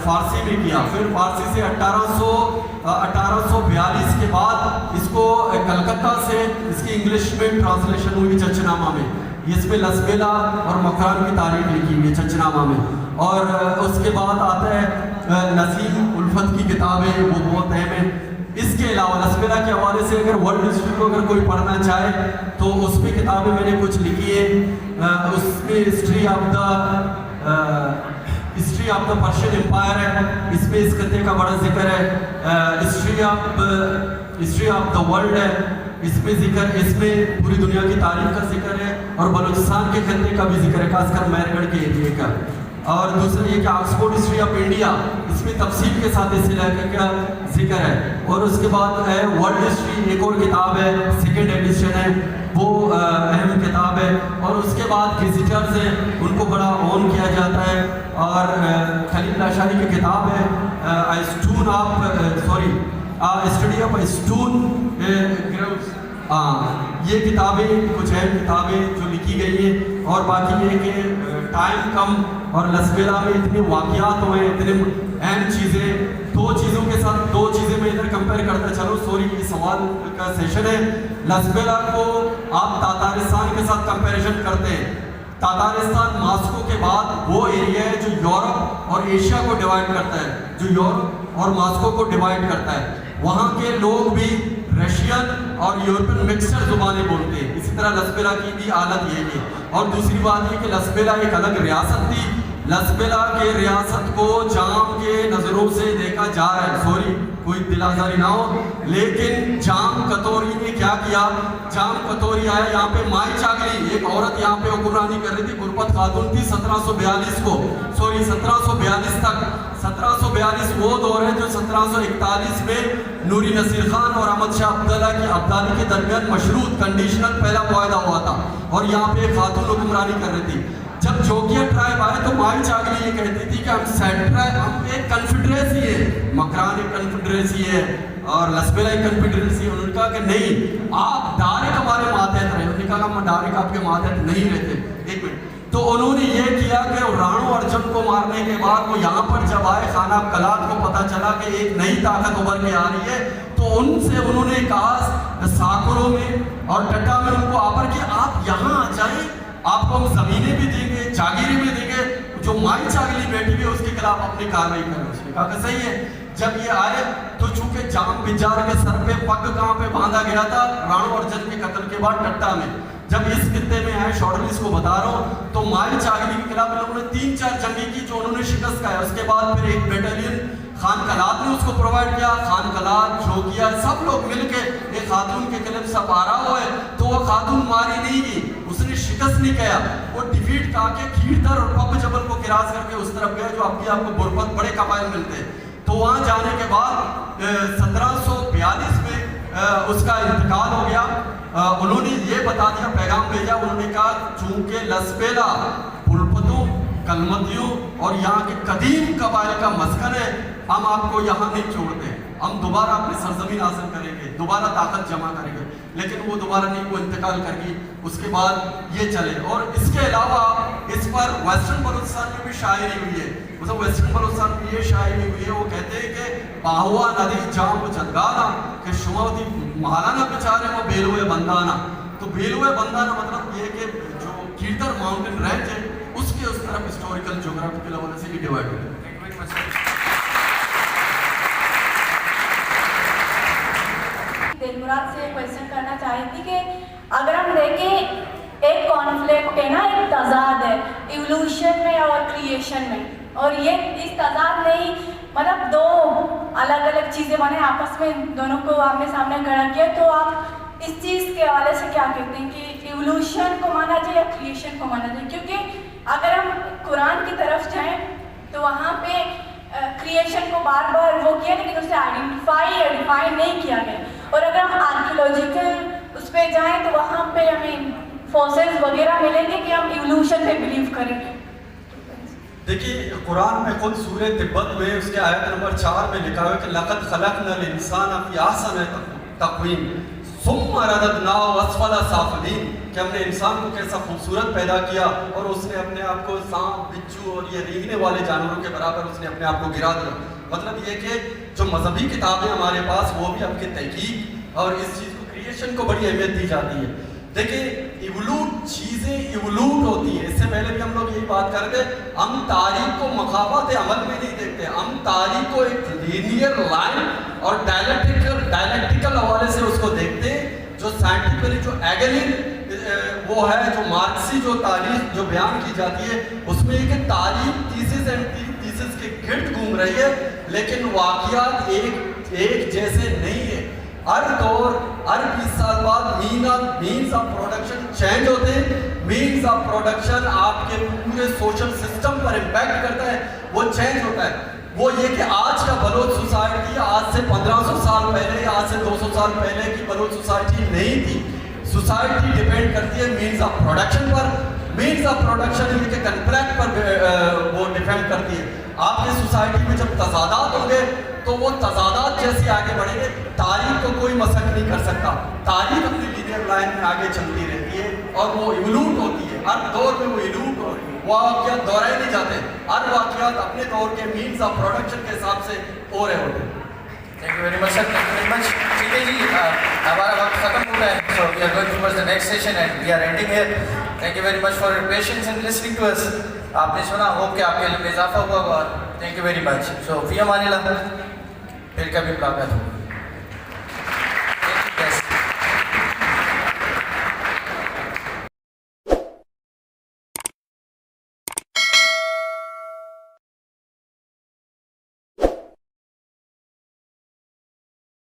فارسی میں کیا. پھر فارسی سے 1842 کے بعد اس کو کلکتہ سے اس کی انگلش میں ٹرانسلیشن ہوئی چھچ نامہ میں. اس میں لسبیلا اور مکران کی تاریخ لکھی ہوئی ہے چھچ نامہ میں. اور اس کے بعد آتا ہے نسیم الفت کی کتابیں، وہ بہت اہم ہے. اس کے علاوہ لسبیلا کے حوالے سے اگر ورلڈ ہسٹری کو اگر کوئی پڑھنا چاہے تو اس میں کتابیں میں نے کچھ لکھی ہے. اس میں history of the Persian empire ہے، اس میں اس خطے کا بڑا ذکر ہے. ہسٹری آف دا ورلڈ ہے، اس میں ذکر، اس میں پوری دنیا کی تاریخ کا ذکر ہے اور بلوچستان کے خطے کا بھی ذکر ہے، خاص کر مہر گڑھ کے ایریے کا. اور دوسرا یہ کہ آکسفورڈ ہسٹری آف انڈیا، اس اس میں تفصیل کے ساتھ اس علاقے کا ذکر ہے. اور اس کے بعد ہے ورلڈ ہسٹری، ایک اور کتاب ہے، سیکنڈ ایڈیشن ہے، وہ اہم کتاب ہے. اور اس کے بعد وزٹرز ہیں، ان کو بڑا اون کیا جاتا ہے. اور خلیل لاشاری کی کتاب ہے اسٹڈی آف اسٹون گروز. یہ کتابیں کچھ اہم کتابیں جو لکھی گئی ہیں. اور باقی یہ کہ ٹائم کم اور لسبیلا میں اتنے واقعات ہوئے، اتنے اہم چیزیں، دو چیزیں میں ادھر کمپیئر کرتا چلو. سوری، یہ سوال کا سیشن ہے. لسبیلا کو آپ تاتارستان کے ساتھ کمپیریزن کرتے ہیں. تاتارستان ماسکو کے بعد وہ ایریا ہے جو یورپ اور ایشیا کو ڈیوائڈ کرتا ہے، جو یورپ اور ماسکو کو ڈیوائڈ کرتا ہے. وہاں کے لوگ بھی رشین اور یورپین مکسچر زبانیں بولتے ہیں. اسی طرح لسبیلا کی بھی حالت یہی ہے. اور دوسری بات یہ کہ لسبیلا ایک الگ ریاست تھی. لسبیلا کے ریاست کو جام کے نظروں سے دیکھا جا رہا ہے. سوری، کوئی دل آزاری نہ ہو، لیکن جام کتوری نے کیا کیا؟ جام کتوری آیا یہاں پہ. مائی چاگلی ایک عورت یہاں پہ حکمرانی کر رہی تھی، غربت خاتون تھی 1742 کو، سوری 1742 تک. 1742 وہ دور ہے جو 1741 میں نوری نصیر خان اور احمد شاہ عبداللہ کی عبدالی کے درمیان مشروط کنڈیشنل پہلا معاہدہ ہوا تھا. اور یہاں پہ ایک خاتون حکمرانی کر رہی تھی. جب جوگیا ٹرائب آئے تو مائی چاگلی یہ کہتی تھی کہ ہم ایک کنفیڈریسی ہے، مکران ایک کنفیڈریسی ہے اور لسبیلا ایک کنفیڈریسی ہے. انہوں نے کہا کہ نہیں، آپ ڈائریکٹ ہمارے ماتحت رہے. انہوں نے کہا ہم ڈائریکٹ آپ کے ماتحت نہیں رہتے. ایک منٹ. تو انہوں نے یہ کیا کہ رانو ارجن کو مارنے کے بعد وہ یہاں پر جب آئے، خانہ کلات کو پتہ چلا کہ ایک نئی طاقت ابھر کے آ رہی ہے، تو ان سے انہوں نے کہا ساکروں میں اور ٹٹا میں ان کو آفر کہ آپ یہاں آ جائیں، آپ کو ہم زمینیں بھی دیں گے، جاگیریں بھی دیں گے. جو مائی چاگلی بیٹھی ہوئی اس کے خلاف اپنی کارروائی کریں. اس نے کہا کہ صحیح ہے. جب یہ آئے تو چونکہ جام بجار کے سر پہ پگ کہاں پہ باندھا گیا تھا؟ رانو ارجن کے قتل کے بعد ٹٹا میں. جب اس خطے میں آئے، شارٹلیس کو بتا رہا ہوں، تو مائی چاگلی کے خلاف لوگوں نے 3-4 جنگیں کی جو انہوں نے شکست کھایا. اس کے بعد پھر ایک بیٹالین خان کلات نے اس کو پرووائڈ کیا. خان کلات، جوگیا، سب لوگ مل کے ایک خاتون کے خلاف سب آ رہا ہوا ہے. تو وہ خاتون ماری نہیں گئی، اس نے شکست نہیں کیا، وہ ڈیفیٹ کھا کے کھیرتر اور پب جبل کو کراس کر کے اس طرف گئے جو اب بھی آپ کو بربت بڑے قبائل ملتے ہیں. تو وہاں جانے کے بعد 1742 میں اس کا انتقال ہو گیا. انہوں نے یہ بتا دیا، پیغام بھیجا. انہوں نے کہا چونکہ لسبیلا بلپتوں، کلمتیوں اور یہاں کے قدیم قبائل کا مسکن ہے، ہم آپ کو یہاں نہیں چھوڑتے. ہم دوبارہ اپنی سرزمین حاصل کریں گے، دوبارہ طاقت جمع کریں گے. لیکن وہ دوبارہ نہیں، وہ انتقال کر گئی. اس کے بعد یہ چلے. اور اس کے علاوہ اس پر ویسٹرن بلوچستان میں بھی شاعری ہوئی ہے. مطلب ویسٹرن بلوچستان میں یہ شاعری ہوئی ہے، وہ کہتے ہیں کہ باہوا ندی جام جدگانا کہ شماوتی مہالانا بیچارے وہ بیلوے بندانا. تو بیلوے بندانا مطلب یہ کہ جو کیرتر ماؤنٹین رینج ہے اس کے اس طرف ہسٹوریکل جغرافیکل حوالے سے بھی ڈیوائڈ ہوئی ہے. دل مراد سے کویسچن کرنا چاہی تھی کہ اگر ہم دیکھیں ایک کانفلکٹ ہے نا، ایک تضاد ہے ایولوشن میں اور کریشن میں، اور یہ اس تضاد میں ہی مطلب دو الگ الگ چیزیں بنے، آپس میں دونوں کو آمنے سامنے کھڑا کیا. تو آپ اس چیز کے حوالے سے کیا کہتے ہیں کہ ایولوشن کو مانا جائے یا کریشن کو مانا جائے؟ کیونکہ اگر ہم قرآن کی طرف جائیں تو وہاں پہ کریشن کو بار بار وہ کیا، لیکن اسے آئیڈینٹیفائی یا ڈیفائن نہیں کیا گیا. اور اگر ہم آرکیولوجیکل اس پہ جائیں تو وہاں پہ ہمیں فوسلز وغیرہ ملیں گے کہ ہم ایولوشن پہ بلیو کریں گے. دیکھیے قرآن میں خود سورہ تبت میں اس کے آیت نمبر 4 میں لکھا ہوا ہے کہ لَقَدْ خَلَقْنَا الْإِنسَانَ فِي أَحْسَنِ تَقْوِيمٍ ثُمَّ رَدَدْنَاهُ أَسْفَلَ سَافِلِينَ کہ ہم نے انسان کو کیسا خوبصورت پیدا کیا اور اس نے اپنے آپ کو سانپ، بچھو اور یہ رینگنے والے جانوروں کے برابر اس نے اپنے آپ کو گرا دیا. مطلب یہ کہ جو مذہبی کتابیں ہمارے پاس وہ بھی اب کی تحقیق اور اس چیز کو کریشن کو بڑی اہمیت دی جاتی ہے. دیکھیں ایولوٹ چیزیں ایولوٹ ہوتی ہیں. اس سے پہلے بھی ہم لوگ یہی بات کرتے ہیں، ہم تاریخ کو مخافات عمل میں نہیں دیکھتے، ہم تاریخ کو ایک لینئر لائن اور ڈائلیکٹیکل حوالے سے اس کو دیکھتے ہیں. جو سائنٹیفکلی جو ایگلین وہ ہے، جو مارکسی جو تاریخ جو بیان کی جاتی ہے اس میں یہ کہ تاریخ تیسس اینٹی تیسس کے گرد گھوم رہی ہے، لیکن واقعات ایک جیسے نہیں ہے. ہر دور ہر 20 سال بعد مینز آف پروڈکشن چینج ہوتے ہیں. مینز آف پروڈکشن آپ کے پورے سوشل سسٹم پر امپیکٹ کرتا ہے، وہ چینج ہوتا ہے. وہ یہ کہ آج کا بلوچ سوسائٹی آج سے 1500 سال پہلے یا آج سے 200 سال پہلے کی بلوچ سوسائٹی نہیں تھی. سوسائٹی ڈیپینڈ کرتی ہے مینز آف پروڈکشن پر. مینز آف پروڈکشن یہ کہ کنٹریکٹ پر وہ ڈیپینڈ کرتی ہے. آپ کی سوسائٹی میں جب تضادات ہوں گے تو وہ تضادات جیسے آگے بڑھیں گے. تاریخ کو کوئی مسخ نہیں کر سکتا. تاریخ اپنی لینئر لائن میں آگے چلتی رہتی ہے اور وہ ایولوٹ ہوتی ہے. ہر دور میں وہ ایولوٹ ہو رہی ہے. وہ واقعات دہرائے نہیں جاتے. ہر واقعات اپنے دور کے مینز آف پروڈکشن کے حساب سے ہو رہے ہوتے ہیں. Thank you very much sir. Thank you very much. ٹھیک ہے جی, ہمارا وقت ختم ہو گیا ہے. So we are going towards the next session and we are ending here. Thank you very much for your patience and listening to us. آپ نے سنا, ہوپ کہ آپ کے علم میں اضافہ ہوا ہوگا. Thank you very much. So فی امان اللہ, پھر کبھی ملاقات ہوگی.